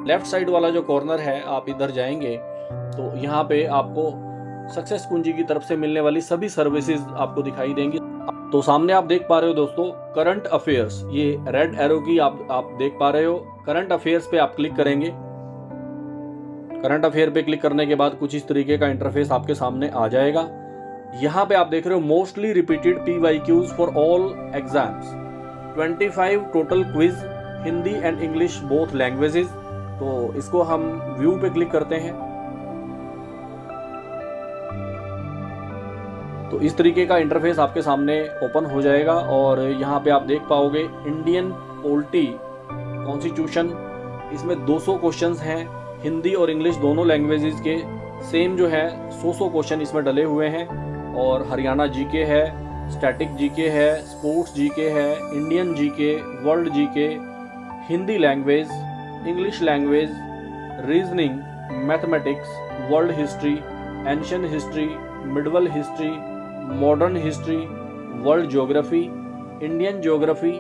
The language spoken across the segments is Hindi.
लेफ्ट साइड वाला जो कॉर्नर है आप इधर जाएंगे तो यहाँ पे आपको सक्सेस कुंजी की तरफ से मिलने वाली सभी सर्विसेज आपको दिखाई देंगी। तो सामने आप देख पा रहे हो दोस्तों करंट अफेयर्स, ये रेड एरो की आप देख पा रहे हो। करंट अफेयर्स पे आप क्लिक करेंगे। करंट अफेयर पे क्लिक करने के बाद कुछ इस तरीके का इंटरफेस आपके सामने आ जाएगा। यहाँ पे आप देख रहे हो mostly repeated PYQs for all exams, 25 total quiz, Hindi and English both languages. तो इसको हम व्यू पे क्लिक करते हैं तो इस तरीके का इंटरफेस आपके सामने ओपन हो जाएगा और यहाँ पे आप देख पाओगे इंडियन पॉलिटी कॉन्स्टिट्यूशन, इसमें 200 क्वेश्चंस हैं, हिंदी और इंग्लिश दोनों लैंग्वेजेस के सेम जो है 100 क्वेश्चन इसमें डले हुए हैं। और हरियाणा जीके है, स्टैटिक जीके है, स्पोर्ट्स जीके है, Indian GK, world GK, Hindi language, English language, reasoning, mathematics, world history, ancient history, medieval history, modern history, world geography, Indian geography,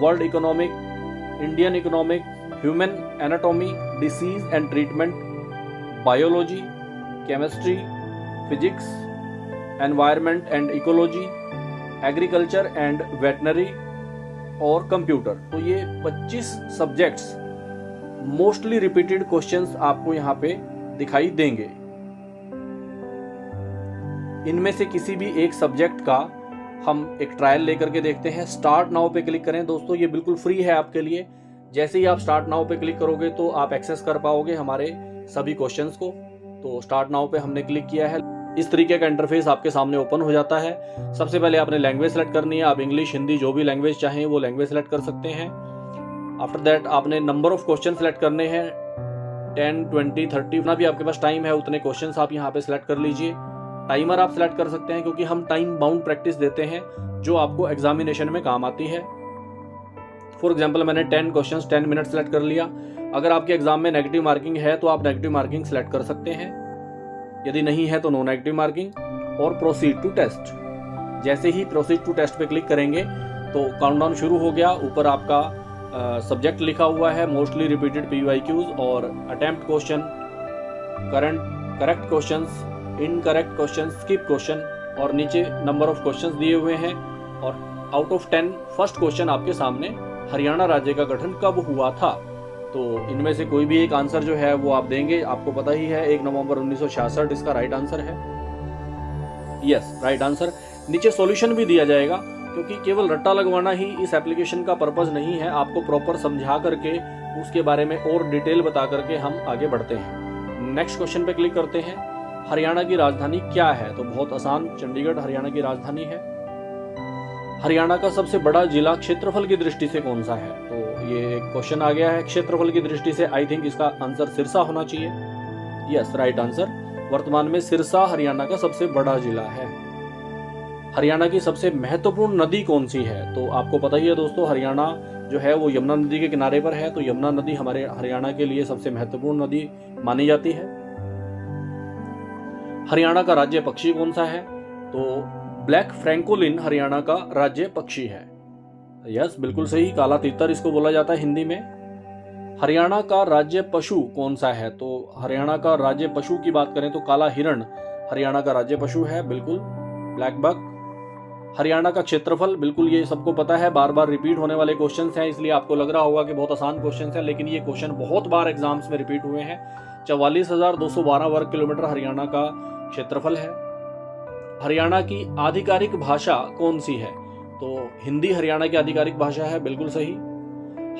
world economic, Indian economic, human anatomy, disease and treatment, biology, chemistry, physics, environment and ecology, agriculture and veterinary और कंप्यूटर। तो ये 25 सब्जेक्ट्स मोस्टली रिपीटेड क्वेश्चंस आपको यहाँ पे दिखाई देंगे। इनमें से किसी भी एक सब्जेक्ट का हम एक ट्रायल लेकर के देखते हैं। स्टार्ट नाउ पे क्लिक करें दोस्तों, ये बिल्कुल फ्री है आपके लिए। जैसे ही आप स्टार्ट नाउ पे क्लिक करोगे तो आप एक्सेस कर पाओगे हमारे सभी क्वेश्चंस को। तो स्टार्ट नाउ पे हमने क्लिक किया है, इस तरीके का इंटरफेस आपके सामने ओपन हो जाता है। सबसे पहले आपने लैंग्वेज सेलेक्ट करनी है, आप इंग्लिश, हिंदी जो भी लैंग्वेज चाहें वो लैंग्वेज सेलेक्ट कर सकते हैं। आफ्टर दैट आपने नंबर ऑफ क्वेश्चन सेलेक्ट करने हैं, 10, 20, 30, जितना भी आपके पास टाइम है उतने क्वेश्चंस आप यहाँ पे सिलेक्ट कर लीजिए। टाइमर आप सिलेक्ट कर सकते हैं क्योंकि हम टाइम बाउंड प्रैक्टिस देते हैं जो आपको एग्जामिनेशन में काम आती है। फॉर एग्जाम्पल मैंने 10 क्वेश्चंस 10 मिनट सेलेक्ट कर लिया। अगर आपके एग्जाम में नेगेटिव मार्किंग है तो आप नेगेटिव मार्किंग सेलेक्ट कर सकते हैं, यदि नहीं है तो नो नेगेटिव मार्किंग। और प्रोसीड टू टेस्ट, जैसे ही प्रोसीड टू टेस्ट पे क्लिक करेंगे तो काउंटडाउन शुरू हो गया। ऊपर आपका सब्जेक्ट लिखा हुआ है मोस्टली रिपीटेड PYQs और attempt question, correct questions, incorrect question, skip question और नीचे नंबर ऑफ क्वेश्चंस दिए हुए हैं। और आउट ऑफ 10 फर्स्ट क्वेश्चन आपके सामने हरियाणा राज्य का गठन कब हुआ था। तो इनमें से कोई भी एक आंसर जो है वो आप देंगे, आपको पता ही है 1 नवंबर 1966 इसका राइट आंसर है। Yes, right answer. नीचे सॉल्यूशन भी दिया जाएगा क्योंकि केवल रट्टा लगवाना ही इस एप्लीकेशन का पर्पस नहीं है, आपको प्रॉपर समझा करके उसके बारे में और डिटेल बता करके हम आगे बढ़ते हैं। नेक्स्ट क्वेश्चन पे क्लिक करते हैं। हरियाणा की राजधानी क्या है? तो बहुत आसान, चंडीगढ़ हरियाणा की राजधानी है। हरियाणा का सबसे बड़ा जिला क्षेत्रफल की दृष्टि से कौन सा है? तो ये एक क्वेश्चन आ गया है क्षेत्रफल की दृष्टि से। आई थिंक इसका आंसर सिरसा होना चाहिए। Yes, right answer. वर्तमान में सिरसा हरियाणा का सबसे बड़ा जिला है। हरियाणा की सबसे महत्वपूर्ण नदी कौन सी है? तो आपको पता ही है दोस्तों, हरियाणा जो है वो यमुना नदी के किनारे पर है, तो यमुना नदी हमारे हरियाणा के लिए सबसे महत्वपूर्ण नदी मानी जाती है। हरियाणा का राज्य पक्षी कौन सा है? तो ब्लैक फ्रैंकोलिन हरियाणा का राज्य पक्षी है। यस, बिल्कुल सही, काला तीतर इसको बोला जाता है हिंदी में। हरियाणा का राज्य पशु कौन सा है? तो हरियाणा का राज्य पशु की बात करें तो काला हिरण हरियाणा का राज्य पशु है, बिल्कुल, ब्लैक बक। हरियाणा का क्षेत्रफल, बिल्कुल ये सबको पता है, बार बार रिपीट होने वाले क्वेश्चंस हैं, इसलिए आपको लग रहा होगा कि बहुत आसान क्वेश्चंस हैं, लेकिन ये क्वेश्चन बहुत बार एग्जाम्स में रिपीट हुए हैं। 44,212 वर्ग किलोमीटर हरियाणा का क्षेत्रफल है। हरियाणा की आधिकारिक भाषा कौन सी है? तो हिंदी हरियाणा की आधिकारिक भाषा है, बिल्कुल सही।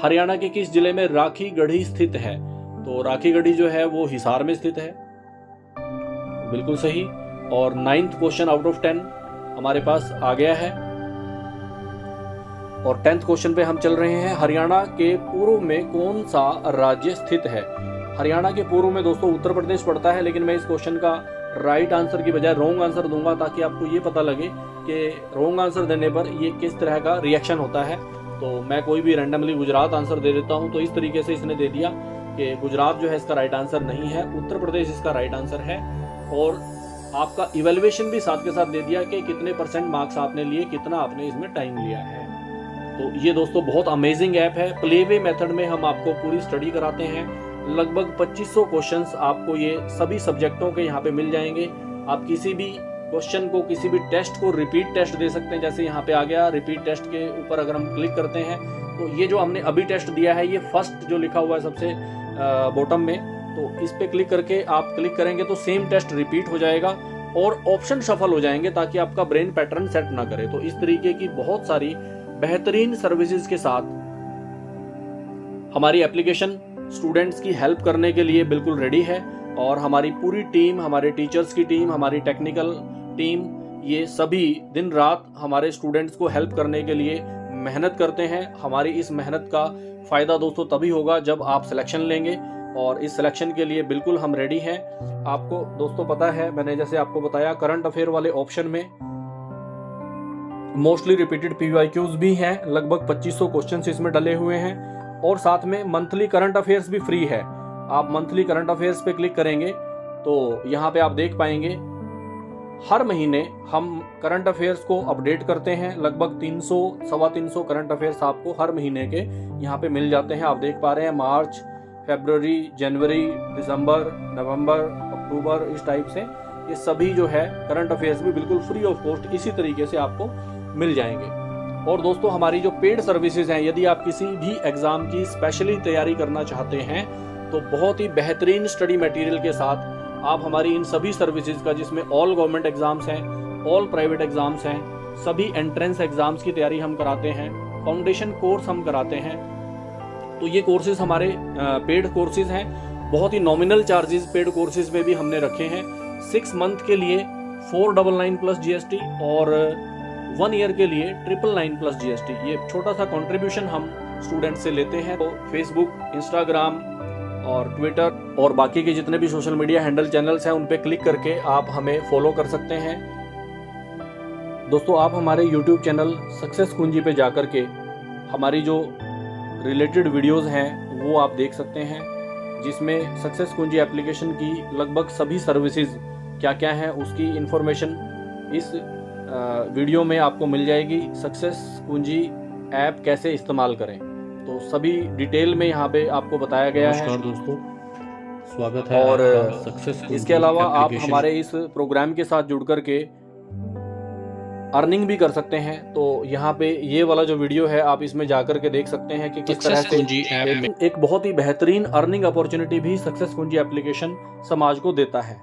हरियाणा के किस जिले में राखी गढ़ी स्थित है? तो राखी गढ़ी जो है वो हिसार में स्थित है, बिल्कुल सही। और 9th क्वेश्चन आउट ऑफ 10 हमारे पास आ गया है। और 10th क्वेश्चन पे हम चल रहे हैं। हरियाणा के पूर्व में कौन सा राज्य स्थित है? हरियाणा के पूर्व में दोस्तों उत्तर प्रदेश पड़ता है, लेकिन मैं इस क्वेश्चन का राइट आंसर की बजाय रॉन्ग आंसर दूंगा ताकि आपको ये पता लगे कि रॉन्ग आंसर देने पर ये किस तरह का रिएक्शन होता है। तो मैं कोई भी रैंडमली गुजरात आंसर दे देता हूं, तो इस तरीके से इसने दे दिया कि गुजरात जो है इसका राइट आंसर नहीं है, उत्तर प्रदेश इसका राइट आंसर है। और आपका इवैल्यूएशन भी साथ के साथ दे दिया कि कितने % मार्क्स आपने लिए, कितना आपने इसमें टाइम लिया है। तो ये दोस्तों बहुत अमेजिंग ऐप है। प्लेवे मेथड में हम आपको पूरी स्टडी कराते हैं, लगभग 2500 क्वेश्चंस आपको ये सभी सब्जेक्टों के यहाँ पे मिल जाएंगे। आप किसी भी क्वेश्चन को, किसी भी टेस्ट को रिपीट टेस्ट दे सकते हैं। जैसे यहाँ पे आ गया रिपीट टेस्ट के ऊपर अगर हम क्लिक करते हैं तो ये जो हमने अभी टेस्ट दिया है, ये फर्स्ट जो लिखा हुआ है सबसे बॉटम में, तो इस पे क्लिक करके आप क्लिक करेंगे तो सेम टेस्ट रिपीट हो जाएगा और ऑप्शन शफल हो जाएंगे ताकि आपका ब्रेन पैटर्न सेट ना करे। तो इस तरीके की बहुत सारी बेहतरीन सर्विसेज के साथ हमारी एप्लीकेशन स्टूडेंट्स की हेल्प करने के लिए बिल्कुल रेडी है। और हमारी पूरी टीम, हमारे टीचर्स की टीम, हमारी टेक्निकल टीम, ये सभी दिन रात हमारे स्टूडेंट्स को हेल्प करने के लिए मेहनत करते हैं। हमारी इस मेहनत का फ़ायदा दोस्तों तभी होगा जब आप सिलेक्शन लेंगे, और इस सिलेक्शन के लिए बिल्कुल हम रेडी हैं। आपको दोस्तों पता है, मैंने जैसे आपको बताया, करंट अफेयर वाले ऑप्शन में मोस्टली रिपीटेड PYQs भी हैं, लगभग 2500 क्वेश्चंस इसमें डले हुए हैं, और साथ में मंथली करंट अफेयर्स भी फ्री है। आप मंथली करंट अफेयर्स पे क्लिक करेंगे तो यहाँ पे आप देख पाएंगे हर महीने हम करंट अफेयर्स को अपडेट करते हैं। लगभग 300-325 करंट अफेयर्स आपको हर महीने के यहाँ पे मिल जाते हैं। आप देख पा रहे हैं मार्च, फरवरी, जनवरी, दिसंबर, नवंबर, अक्टूबर, इस टाइप से ये सभी जो है करंट अफेयर्स भी बिल्कुल फ्री ऑफ कॉस्ट इसी तरीके से आपको मिल जाएंगे। और दोस्तों हमारी जो पेड सर्विसेज हैं, यदि आप किसी भी एग्ज़ाम की स्पेशली तैयारी करना चाहते हैं तो बहुत ही बेहतरीन स्टडी मटेरियल के साथ आप हमारी इन सभी सर्विसेज का, जिसमें ऑल गवर्नमेंट एग्जाम्स हैं, ऑल प्राइवेट एग्जाम्स हैं, सभी एंट्रेंस एग्जाम्स की तैयारी हम कराते हैं, फाउंडेशन कोर्स हम कराते हैं। तो ये कोर्सेज हमारे पेड कोर्सेज हैं। बहुत ही नॉमिनल चार्जेस पेड कोर्सेज में भी हमने रखे हैं। 6 मंथ के लिए 499 प्लस GST और 1 ईयर के लिए 999 प्लस GST। ये छोटा सा कंट्रीब्यूशन हम स्टूडेंट से लेते हैं। तो फेसबुक, इंस्टाग्राम और ट्विटर और बाकी के जितने भी सोशल मीडिया हैंडल चैनल्स हैं उन पे क्लिक करके आप हमें फॉलो कर सकते हैं। दोस्तों आप हमारे YouTube चैनल सक्सेस कुंजी पे जाकर के हमारी जो रिलेटेड वीडियोस हैं वो आप देख सकते हैं, जिसमें सक्सेस कुंजी एप्लीकेशन की लगभग सभी सर्विसेज क्या क्या हैं उसकी इन्फॉर्मेशन इस वीडियो में आपको मिल जाएगी। सक्सेस कुंजी ऐप कैसे इस्तेमाल करें, तो सभी डिटेल में यहाँ पे आपको बताया गया है। दोस्तों स्वागत है और सक्सेस। इसके अलावा आप हमारे इस प्रोग्राम के साथ जुड़ करके अर्निंग भी कर सकते हैं। तो यहाँ पे ये वाला जो वीडियो है आप इसमें जाकर के देख सकते हैं कि किस तरह से एक बहुत ही बेहतरीन अर्निंग अपॉर्चुनिटी भी सक्सेस कुंजी एप्लीकेशन समाज को देता है।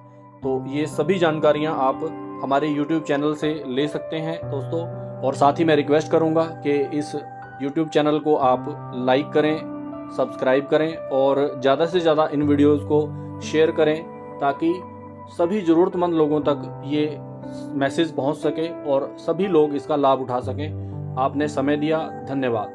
तो ये सभी जानकारियाँ आप हमारे YouTube चैनल से ले सकते हैं दोस्तों। और साथ ही मैं रिक्वेस्ट करूँगा कि इस YouTube चैनल को आप लाइक करें, सब्सक्राइब करें और ज़्यादा से ज़्यादा इन वीडियोस को शेयर करें ताकि सभी ज़रूरतमंद लोगों तक ये मैसेज पहुंच सके और सभी लोग इसका लाभ उठा सकें। आपने समय दिया, धन्यवाद।